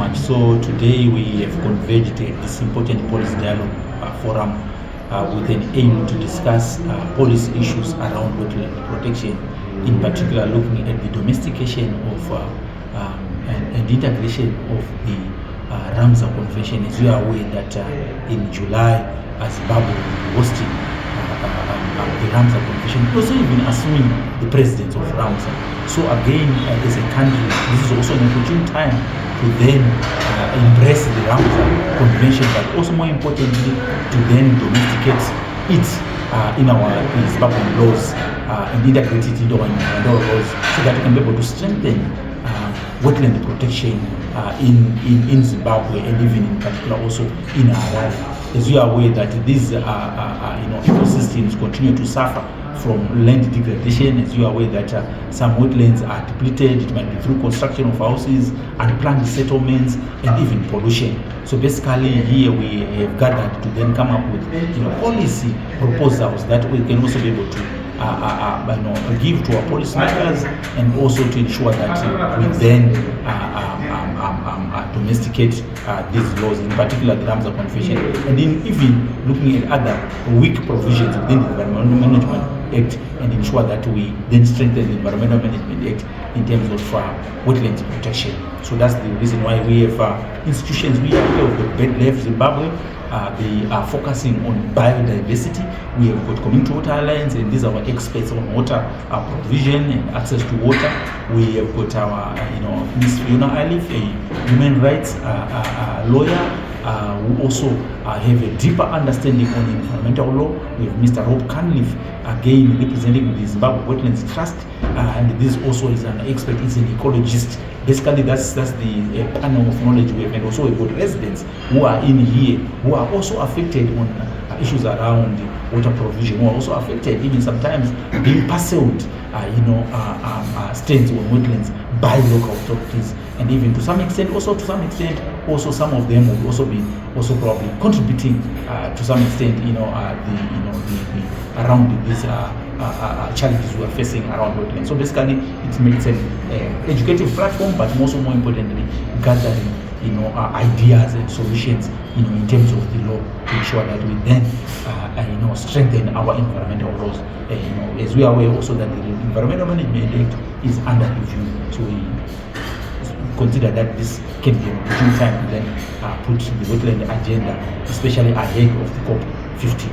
much. So today we have converged this important policy dialogue forum with an aim to discuss policy issues around wetland protection, in particular looking at the domestication of and integration of the Ramsar Convention. As you are aware that in July, Zimbabwe will be hosting the Ramsar Convention, also even assuming the presidents of Ramsar. So again, as a country, this is also an opportune time to then embrace the Ramsar Convention, but also more importantly, to then domesticate it in our Zimbabwean laws and integrate it into our environmental laws, so that we can be able to strengthen wetland protection in Zimbabwe, and even in particular also in Harare. As you are aware that these ecosystems continue to suffer from land degradation. As you are aware that some wetlands are depleted. It might be through construction of houses, unplanned settlements, and even pollution. So basically here we have gathered to then come up with policy proposals that we can also be able to give to our policymakers, and also to ensure that we then domesticate these laws, in particular the Ramsar Convention, and then even looking at other weak provisions within the Environmental Management Act, and ensure that we then strengthen the Environmental Management Act in terms of wetlands protection. So that's the reason why we have institutions. We have the Wetland Zimbabwe. They are focusing on biodiversity. We have got Community Water Alliance, and these are our experts on water provision and access to water. We have got our, Ms. Fiona Alif, a human rights lawyer, who also have a deeper understanding on environmental law. We have Mr. Rob Canliff, again representing the Zimbabwe Wetlands Trust, and this also is an expert, is an ecologist. Basically, that's the panel of knowledge we have, and also we've got residents who are in here who are also affected on issues around water provision, who are also affected, even sometimes being parceled, stands on wetlands by local authorities, and even to some extent, also some of them will also be probably contributing to some extent, around these challenges we are facing around wetlands. So basically, it's an educative platform, but also more importantly, gathering ideas and solutions in terms of the law, to ensure that we then strengthen our environmental laws. As we are aware also that the Environmental Management Act is under review, so we consider that this can be an opportune time to then put the wetland agenda, especially ahead of the COP 50.